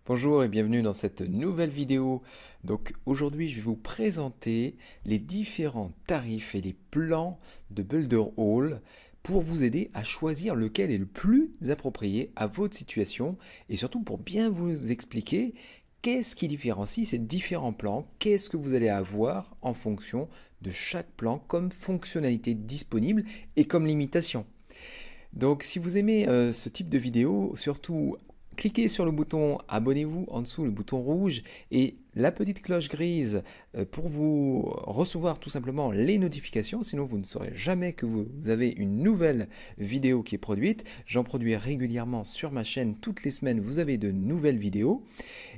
Bonjour et bienvenue dans cette nouvelle vidéo. Donc aujourd'hui, je vais vous présenter les différents tarifs et les plans de Builder All pour vous aider à choisir lequel est le plus approprié à votre situation et surtout pour bien vous expliquer qu'est-ce qui différencie ces différents plans, qu'est-ce que vous allez avoir en fonction de chaque plan comme fonctionnalité disponible et comme limitation. Donc si vous aimez ce type de vidéo, surtout cliquez sur le bouton abonnez-vous en dessous, le bouton rouge et la petite cloche grise pour vous recevoir tout simplement les notifications, sinon vous ne saurez jamais que vous avez une nouvelle vidéo qui est produite. J'en produis régulièrement sur ma chaîne, toutes les semaines vous avez de nouvelles vidéos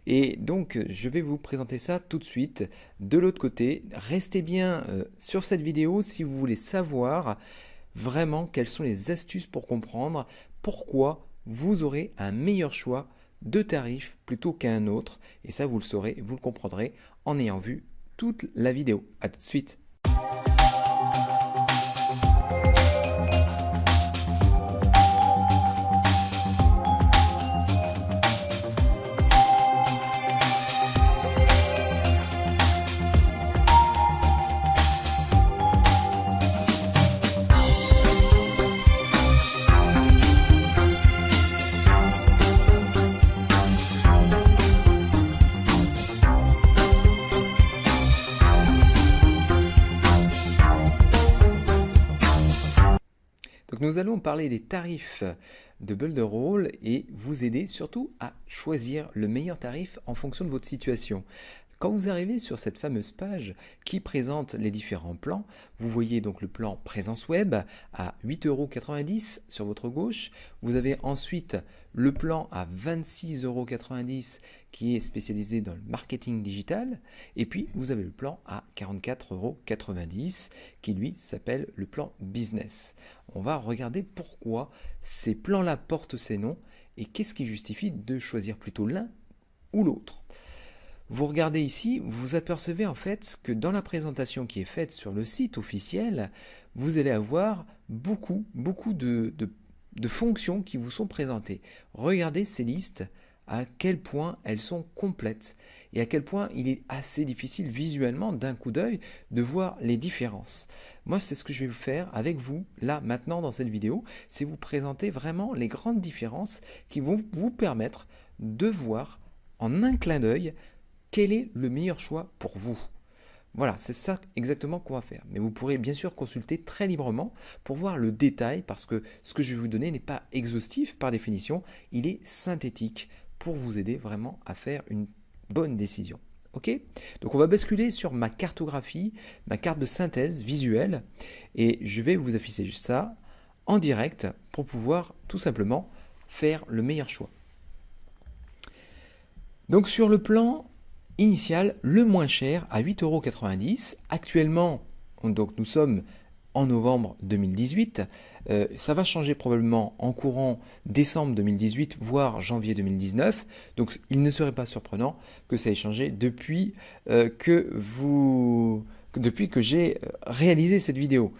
et donc je vais vous présenter ça tout de suite. De l'autre côté, restez bien sur cette vidéo si vous voulez savoir vraiment quelles sont les astuces pour comprendre pourquoi vous aurez un meilleur choix de tarif plutôt qu'un autre. Et ça, vous le saurez, vous le comprendrez en ayant vu toute la vidéo. A tout de suite. Donc nous allons parler des tarifs de Builder All et vous aider surtout à choisir le meilleur tarif en fonction de votre situation. Quand vous arrivez sur cette fameuse page qui présente les différents plans, vous voyez donc le plan présence web à 8,90 € sur votre gauche. Vous avez ensuite le plan à 26,90 € qui est spécialisé dans le marketing digital. Et puis vous avez le plan à 44,90 € qui lui s'appelle le plan business. On va regarder pourquoi ces plans-là portent ces noms et qu'est-ce qui justifie de choisir plutôt l'un ou l'autre. Vous regardez ici, vous apercevez en fait que dans la présentation qui est faite sur le site officiel, vous allez avoir beaucoup de fonctions qui vous sont présentées. Regardez ces listes, à quel point elles sont complètes et à quel point il est assez difficile visuellement d'un coup d'œil de voir les différences. Moi, c'est ce que je vais vous faire avec vous, là, maintenant, dans cette vidéo, c'est vous présenter vraiment les grandes différences qui vont vous permettre de voir en un clin d'œil quel est le meilleur choix pour vous. Voilà, c'est ça exactement qu'on va faire. Mais vous pourrez bien sûr consulter très librement pour voir le détail parce que ce que je vais vous donner n'est pas exhaustif par définition, il est synthétique pour vous aider vraiment à faire une bonne décision. Ok? Donc on va basculer sur ma cartographie, ma carte de synthèse visuelle et je vais vous afficher ça en direct pour pouvoir tout simplement faire le meilleur choix. Donc sur le plan initial, le moins cher à 8,90 €. Actuellement, donc nous sommes en novembre 2018. Ça va changer probablement en courant décembre 2018, voire janvier 2019. Donc il ne serait pas surprenant que ça ait changé depuis que j'ai réalisé cette vidéo.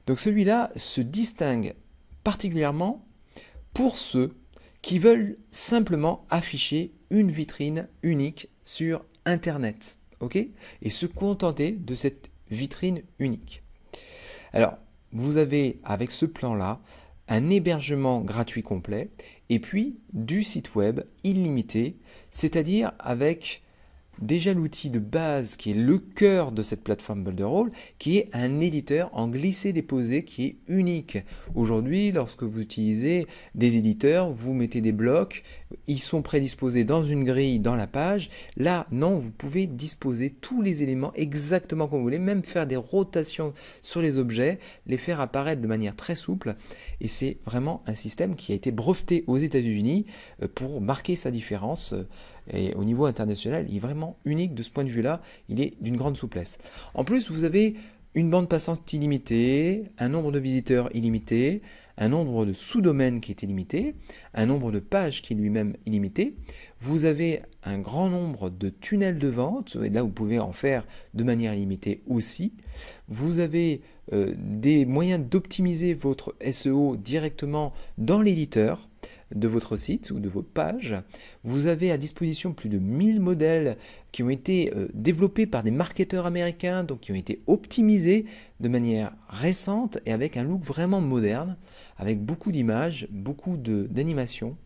Donc celui-là se distingue particulièrement pour ceux qui veulent simplement afficher une vitrine unique sur Internet, ok? Et se contenter de cette vitrine unique. Alors, vous avez avec ce plan-là un hébergement gratuit complet et puis du site web illimité, c'est-à-dire avec déjà l'outil de base qui est le cœur de cette plateforme Builder All, qui est un éditeur en glisser-déposer qui est unique. Aujourd'hui, lorsque vous utilisez des éditeurs, vous mettez des blocs, ils sont prédisposés dans une grille dans la page. Là, non, vous pouvez disposer tous les éléments exactement comme vous voulez, même faire des rotations sur les objets, les faire apparaître de manière très souple. Et c'est vraiment un système qui a été breveté aux États-Unis pour marquer sa différence. Et au niveau international, il est vraiment unique de ce point de vue-là, il est d'une grande souplesse. En plus, vous avez une bande passante illimitée, un nombre de visiteurs illimité, un nombre de sous-domaines qui est illimité, un nombre de pages qui est lui-même illimité. Vous avez un grand nombre de tunnels de vente, et là vous pouvez en faire de manière illimitée aussi. Vous avez des moyens d'optimiser votre SEO directement dans l'éditeur. de votre site ou de votre page. Vous avez à disposition plus de 1000 modèles qui ont été développés par des marketeurs américains, donc qui ont été optimisés de manière récente et avec un look vraiment moderne, avec beaucoup d'images, beaucoup d'animations.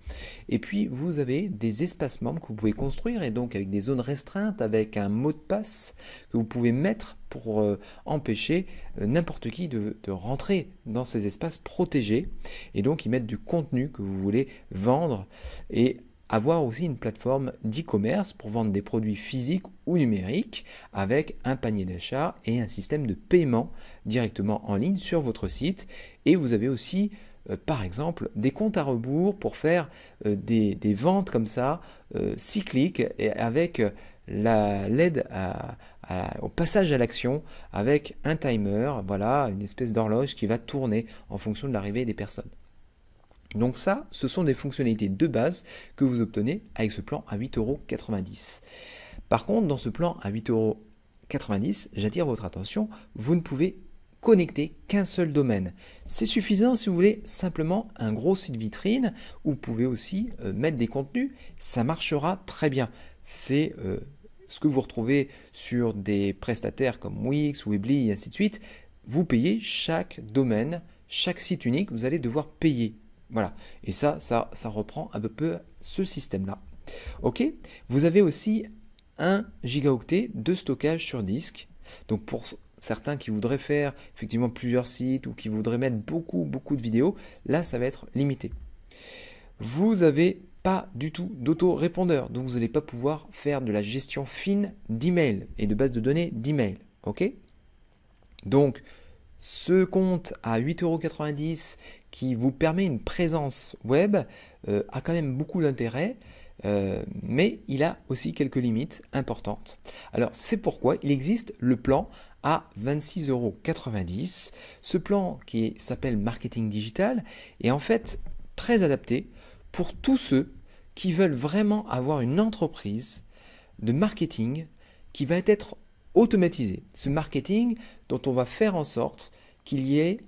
Et puis vous avez des espaces membres que vous pouvez construire et donc avec des zones restreintes, avec un mot de passe que vous pouvez mettre pour empêcher n'importe qui de rentrer dans ces espaces protégés et donc y mettre du contenu que vous voulez vendre et avoir aussi une plateforme d'e-commerce pour vendre des produits physiques ou numériques avec un panier d'achat et un système de paiement directement en ligne sur votre site. Et vous avez aussi par exemple des comptes à rebours pour faire des ventes comme ça cycliques et avec l'aide au passage à l'action avec un timer, voilà, une espèce d'horloge qui va tourner en fonction de l'arrivée des personnes. Donc ça, ce sont des fonctionnalités de base que vous obtenez avec ce plan à 8,90 €. Par contre, dans ce plan à 8,90 €, j'attire votre attention, vous ne pouvez connecter qu'un seul domaine. C'est suffisant si vous voulez simplement un gros site vitrine où vous pouvez aussi mettre des contenus, ça marchera très bien. C'est ce que vous retrouvez sur des prestataires comme Wix, Weebly et ainsi de suite. Vous payez chaque domaine, chaque site unique, vous allez devoir payer. Voilà, et ça reprend un peu ce système-là. Ok, vous avez aussi 1 gigaoctet de stockage sur disque. Donc pour certains qui voudraient faire effectivement plusieurs sites ou qui voudraient mettre beaucoup de vidéos, là ça va être limité. Vous n'avez pas du tout d'auto-répondeur, donc vous n'allez pas pouvoir faire de la gestion fine d'email et de base de données d'email. Ok, donc ce compte à 8,90 € qui vous permet une présence web a quand même beaucoup d'intérêt, mais il a aussi quelques limites importantes. Alors c'est pourquoi il existe le plan à 26,90 €. Ce plan qui s'appelle Marketing Digital est en fait très adapté pour tous ceux qui veulent vraiment avoir une entreprise de marketing qui va être automatisée. Ce marketing dont on va faire en sorte qu'il y ait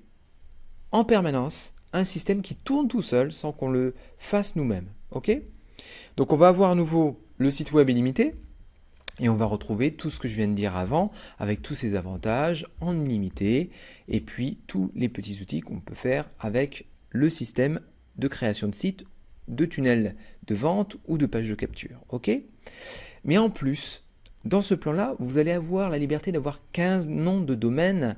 en permanence un système qui tourne tout seul sans qu'on le fasse nous-mêmes. Ok ? Donc on va avoir à nouveau le site web illimité et on va retrouver tout ce que je viens de dire avant avec tous ses avantages en illimité et puis tous les petits outils qu'on peut faire avec le système de création de site, de tunnel de vente ou de page de capture. Ok ? Mais en plus, dans ce plan-là, vous allez avoir la liberté d'avoir 15 noms de domaines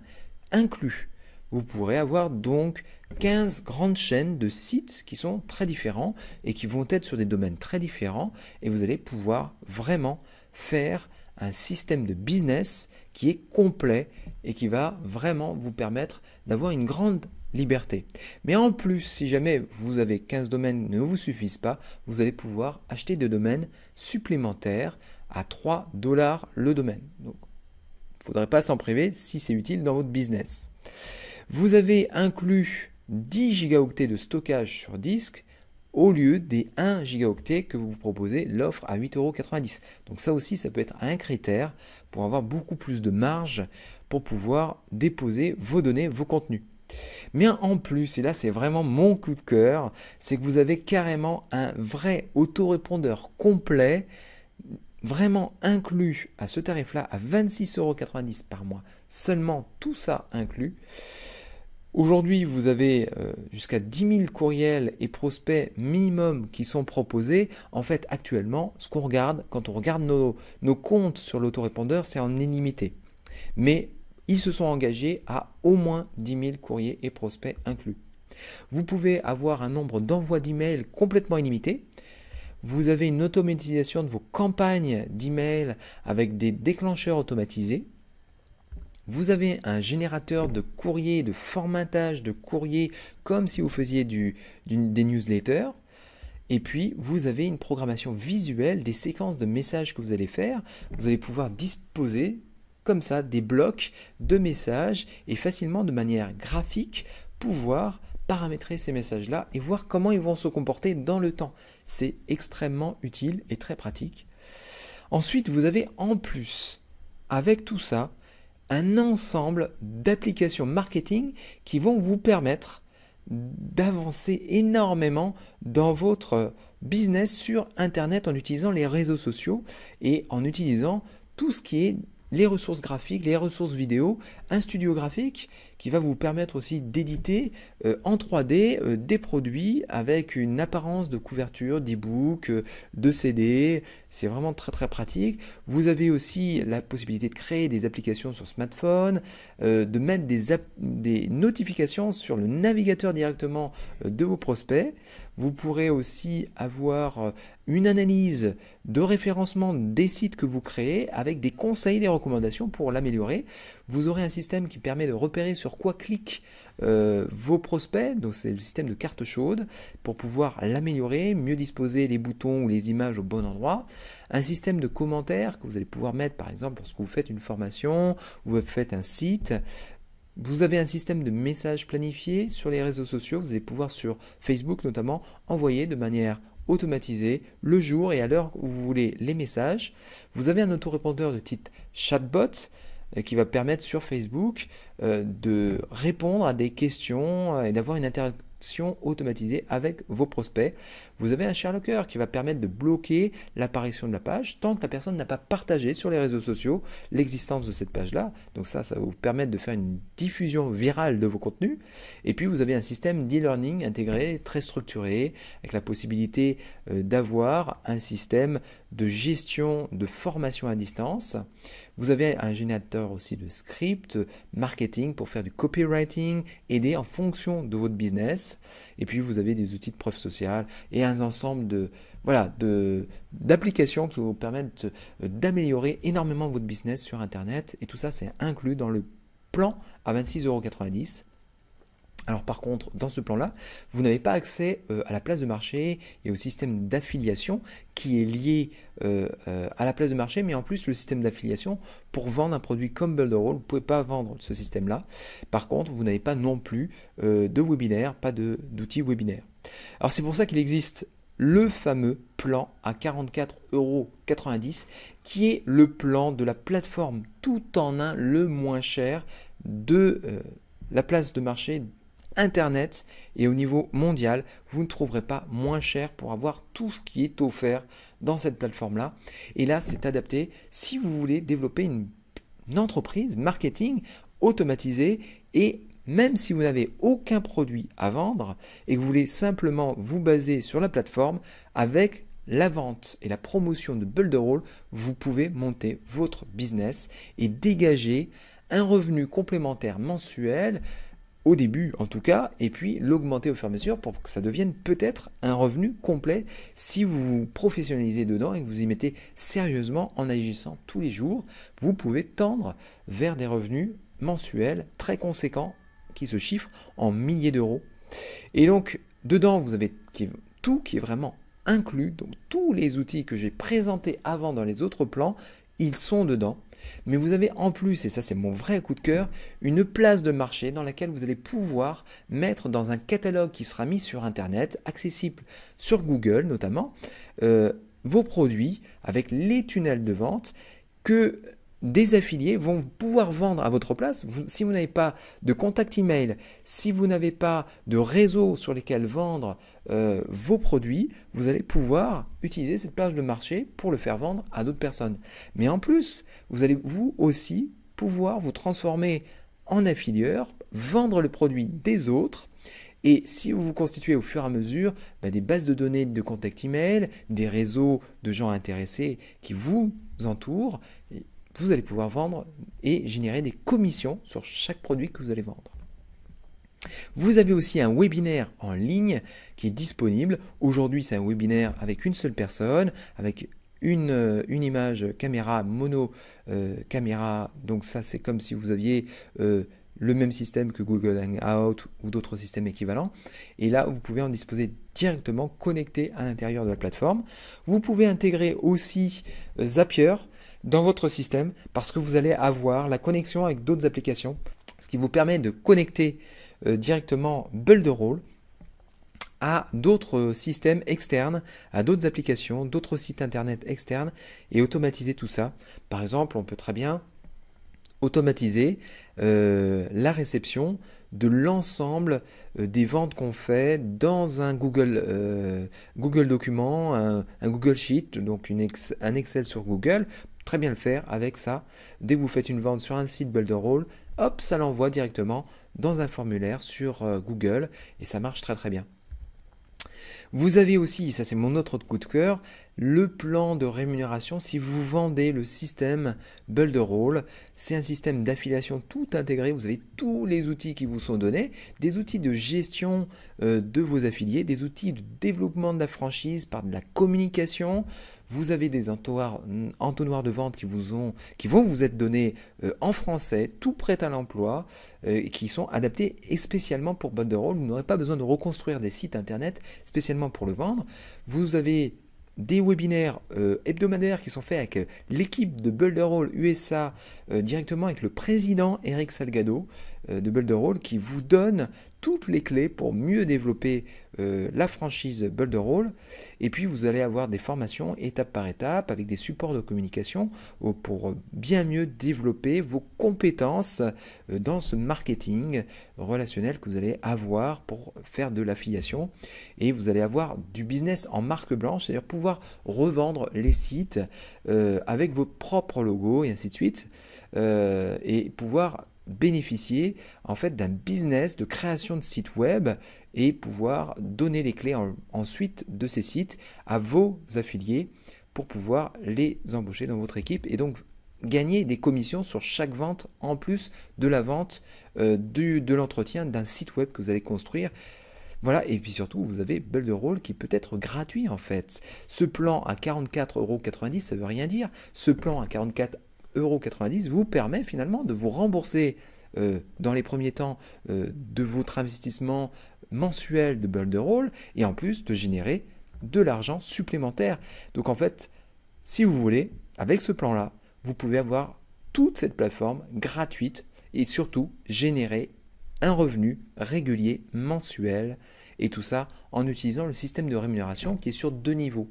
inclus. Vous pourrez avoir donc 15 grandes chaînes de sites qui sont très différents et qui vont être sur des domaines très différents et vous allez pouvoir vraiment faire un système de business qui est complet et qui va vraiment vous permettre d'avoir une grande liberté. Mais en plus, si jamais vous avez 15 domaines qui ne vous suffisent pas, vous allez pouvoir acheter des domaines supplémentaires à 3 $ le domaine. Donc, il ne faudrait pas s'en priver si c'est utile dans votre business. Vous avez inclus 10 gigaoctets de stockage sur disque au lieu des 1 gigaoctet que vous proposez l'offre à 8,90 €. Donc ça aussi, ça peut être un critère pour avoir beaucoup plus de marge pour pouvoir déposer vos données, vos contenus. Mais en plus, et là c'est vraiment mon coup de cœur, c'est que vous avez carrément un vrai autorépondeur complet, vraiment inclus à ce tarif-là, à 26,90 € par mois, seulement tout ça inclus. Aujourd'hui, vous avez jusqu'à 10 000 courriels et prospects minimum qui sont proposés. En fait, actuellement, ce qu'on regarde, quand on regarde nos comptes sur l'autorépondeur, c'est en illimité. Mais ils se sont engagés à au moins 10 000 courriers et prospects inclus. Vous pouvez avoir un nombre d'envois d'emails complètement illimité. Vous avez une automatisation de vos campagnes d'email avec des déclencheurs automatisés. Vous avez un générateur de courrier, de formatage de courrier, comme si vous faisiez des newsletters. Et puis, vous avez une programmation visuelle des séquences de messages que vous allez faire. Vous allez pouvoir disposer comme ça des blocs de messages et facilement de manière graphique pouvoir paramétrer ces messages-là et voir comment ils vont se comporter dans le temps. C'est extrêmement utile et très pratique. Ensuite, vous avez en plus, avec tout ça, un ensemble d'applications marketing qui vont vous permettre d'avancer énormément dans votre business sur Internet en utilisant les réseaux sociaux et en utilisant tout ce qui est les ressources graphiques, les ressources vidéo, un studio graphique qui va vous permettre aussi d'éditer en 3D des produits avec une apparence de couverture, d'e-book, de CD. C'est vraiment très très pratique. Vous avez aussi la possibilité de créer des applications sur smartphone, de mettre des notifications sur le navigateur directement de vos prospects. Vous pourrez aussi avoir une analyse de référencement des sites que vous créez avec des conseils, des recommandations pour l'améliorer. Vous aurez un système qui permet de repérer sur quoi cliquent vos prospects, donc c'est le système de carte chaude pour pouvoir l'améliorer, mieux disposer les boutons ou les images au bon endroit. Un système de commentaires que vous allez pouvoir mettre par exemple lorsque vous faites une formation ou vous faites un site. Vous avez un système de messages planifiés sur les réseaux sociaux. Vous allez pouvoir sur Facebook notamment envoyer de manière automatisée le jour et à l'heure où vous voulez les messages. Vous avez un autorépondeur de type chatbot qui va permettre sur Facebook de répondre à des questions et d'avoir une interaction automatisée avec vos prospects. Vous avez un ShareLocker qui va permettre de bloquer l'apparition de la page tant que la personne n'a pas partagé sur les réseaux sociaux l'existence de cette page-là. Donc ça va vous permettre de faire une diffusion virale de vos contenus. Et puis vous avez un système d'e-learning intégré, très structuré, avec la possibilité d'avoir un système de gestion de formation à distance. Vous avez un générateur aussi de scripts marketing pour faire du copywriting, aider en fonction de votre business. Et puis vous avez des outils de preuve sociale et un ensemble d'applications qui vous permettent d'améliorer énormément votre business sur Internet. Et tout ça, c'est inclus dans le plan à 26,90 €. Alors par contre, dans ce plan-là, vous n'avez pas accès à la place de marché et au système d'affiliation qui est lié à la place de marché, mais en plus le système d'affiliation, pour vendre un produit comme Builderall, vous ne pouvez pas vendre ce système-là. Par contre, vous n'avez pas non plus de webinaire, pas d'outils webinaire. Alors c'est pour ça qu'il existe le fameux plan à 44,90 € qui est le plan de la plateforme tout en un, le moins cher de la place de marché Internet, et au niveau mondial, vous ne trouverez pas moins cher pour avoir tout ce qui est offert dans cette plateforme-là. Et là, c'est adapté si vous voulez développer une entreprise marketing automatisée et même si vous n'avez aucun produit à vendre et que vous voulez simplement vous baser sur la plateforme, avec la vente et la promotion de Builderall, vous pouvez monter votre business et dégager un revenu complémentaire mensuel au début en tout cas, et puis l'augmenter au fur et à mesure pour que ça devienne peut-être un revenu complet si vous vous professionnalisez dedans et que vous y mettez sérieusement en agissant tous les jours. Vous pouvez tendre vers des revenus mensuels très conséquents qui se chiffrent en milliers d'euros. Et donc dedans vous avez tout qui est vraiment inclus, donc tous les outils que j'ai présentés avant dans les autres plans, ils sont dedans. Mais vous avez en plus, et ça c'est mon vrai coup de cœur, une place de marché dans laquelle vous allez pouvoir mettre dans un catalogue qui sera mis sur Internet, accessible sur Google notamment, vos produits avec les tunnels de vente que des affiliés vont pouvoir vendre à votre place. Si vous n'avez pas de contact email, si vous n'avez pas de réseau sur lesquels vendre vos produits, vous allez pouvoir utiliser cette place de marché pour le faire vendre à d'autres personnes. Mais en plus, vous allez vous aussi pouvoir vous transformer en affilieur, vendre le produit des autres. Et si vous vous constituez au fur et à mesure des bases de données de contact email, des réseaux de gens intéressés qui vous entourent, vous allez pouvoir vendre et générer des commissions sur chaque produit que vous allez vendre. Vous avez aussi un webinaire en ligne qui est disponible. Aujourd'hui, c'est un webinaire avec une seule personne, avec une image caméra, mono caméra. Donc ça, c'est comme si vous aviez le même système que Google Hangout ou d'autres systèmes équivalents. Et là, vous pouvez en disposer directement connecté à l'intérieur de la plateforme. Vous pouvez intégrer aussi Zapier dans votre système parce que vous allez avoir la connexion avec d'autres applications, ce qui vous permet de connecter directement Builderall à d'autres systèmes externes, à d'autres applications, d'autres sites internet externes et automatiser tout ça. Par exemple, on peut très bien automatiser la réception de l'ensemble des ventes qu'on fait dans un Google document, un Google Sheet, donc un Excel sur Google. Très bien le faire avec ça. Dès que vous faites une vente sur un site Builderall, hop, ça l'envoie directement dans un formulaire sur Google et ça marche très très bien. Vous avez aussi, ça c'est mon autre coup de cœur, le plan de rémunération si vous vendez le système Builderall. C'est un système d'affiliation tout intégré, vous avez tous les outils qui vous sont donnés, des outils de gestion de vos affiliés, des outils de développement de la franchise par de la communication. Vous avez des entonnoirs de vente qui vont vous être donnés en français, tout prêt à l'emploi, et qui sont adaptés spécialement pour Builderall. Vous n'aurez pas besoin de reconstruire des sites internet spécialement pour le vendre. Vous avez des webinaires hebdomadaires qui sont faits avec l'équipe de Builderall USA, directement avec le président Eric Salgado de Builderall, qui vous donne toutes les clés pour mieux développer la franchise Builderall. Et puis vous allez avoir des formations étape par étape avec des supports de communication pour bien mieux développer vos compétences dans ce marketing relationnel que vous allez avoir pour faire de l'affiliation. Et vous allez avoir du business en marque blanche, c'est-à-dire pouvoir revendre les sites avec vos propres logos et ainsi de suite, et pouvoir bénéficier en fait d'un business de création de sites web et pouvoir donner les clés ensuite de ces sites à vos affiliés pour pouvoir les embaucher dans votre équipe et donc gagner des commissions sur chaque vente en plus de la vente de l'entretien d'un site web que vous allez construire. Voilà, et puis surtout, vous avez Builderall qui peut être gratuit en fait. Ce plan à 44,90 €, ça ne veut rien dire. Ce plan à 44,90 € vous permet finalement de vous rembourser dans les premiers temps de votre investissement mensuel de Builderall et en plus de générer de l'argent supplémentaire. Donc en fait, si vous voulez, avec ce plan-là, vous pouvez avoir toute cette plateforme gratuite et surtout générer un revenu régulier mensuel et tout ça en utilisant le système de rémunération qui est sur 2 niveaux.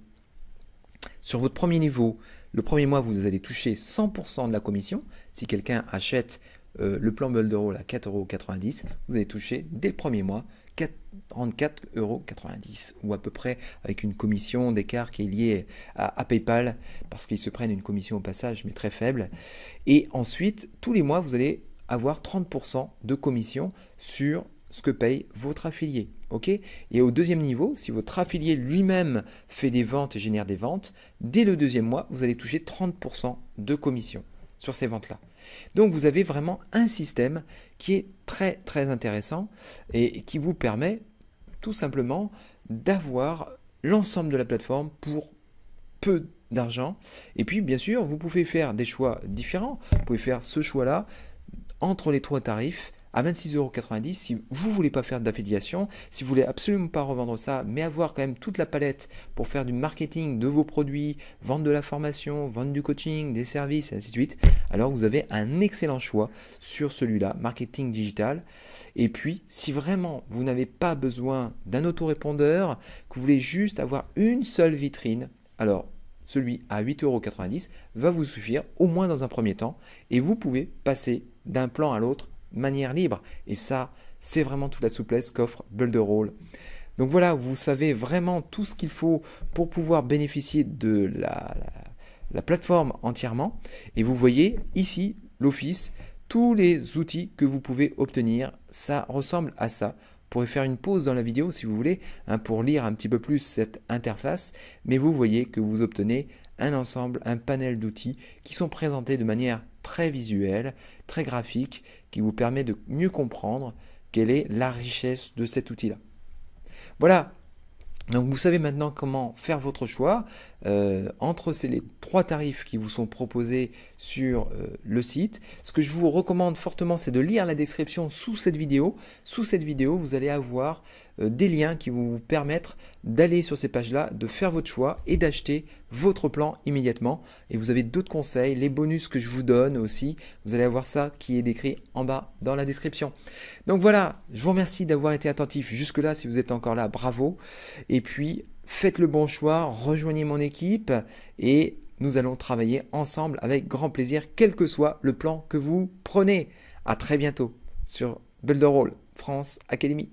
Sur votre premier niveau, le premier mois, vous allez toucher 100% de la commission. Si quelqu'un achète le plan Builderall à 4,90 €, vous allez toucher dès le premier mois 44,90 € ou à peu près avec une commission d'écart qui est liée à PayPal parce qu'ils se prennent une commission au passage mais très faible. Et ensuite, tous les mois, vous allez avoir 30% de commission sur ce que paye votre affilié. Okay, et au deuxième niveau, si votre affilié lui-même fait des ventes et génère des ventes, dès le deuxième mois, vous allez toucher 30% de commission sur ces ventes-là. Donc vous avez vraiment un système qui est très très intéressant et qui vous permet tout simplement d'avoir l'ensemble de la plateforme pour peu d'argent. Et puis bien sûr, vous pouvez faire des choix différents. Vous pouvez faire ce choix-là entre les 3 tarifs à 26,90 € si vous ne voulez pas faire d'affiliation, si vous voulez absolument pas revendre ça, mais avoir quand même toute la palette pour faire du marketing de vos produits, vendre de la formation, vendre du coaching, des services, et ainsi de suite, alors vous avez un excellent choix sur celui-là, marketing digital. Et puis, si vraiment vous n'avez pas besoin d'un autorépondeur, que vous voulez juste avoir une seule vitrine, alors celui à 8,90 € va vous suffire, au moins dans un premier temps, et vous pouvez passer d'un plan à l'autre de manière libre. Et ça, c'est vraiment toute la souplesse qu'offre Builderall. Donc voilà, vous savez vraiment tout ce qu'il faut pour pouvoir bénéficier de la plateforme entièrement. Et vous voyez ici l'office, tous les outils que vous pouvez obtenir, ça ressemble à ça. Vous pourrez faire une pause dans la vidéo si vous voulez, pour lire un petit peu plus cette interface. Mais vous voyez que vous obtenez un ensemble, un panel d'outils qui sont présentés de manière très visuelle, très graphique, qui vous permet de mieux comprendre quelle est la richesse de cet outil-là. Voilà, donc vous savez maintenant comment faire votre choix entre les 3 tarifs qui vous sont proposés sur le site. Ce que je vous recommande fortement, c'est de lire la description sous cette vidéo. Sous cette vidéo, vous allez avoir des liens qui vont vous permettre d'aller sur ces pages-là, de faire votre choix et d'acheter votre plan immédiatement. Et vous avez d'autres conseils, les bonus que je vous donne aussi. Vous allez avoir ça qui est décrit en bas dans la description. Donc voilà, je vous remercie d'avoir été attentif jusque-là. Si vous êtes encore là, bravo. Et puis, faites le bon choix, rejoignez mon équipe et nous allons travailler ensemble avec grand plaisir, quel que soit le plan que vous prenez. À très bientôt sur Builder All France Academy.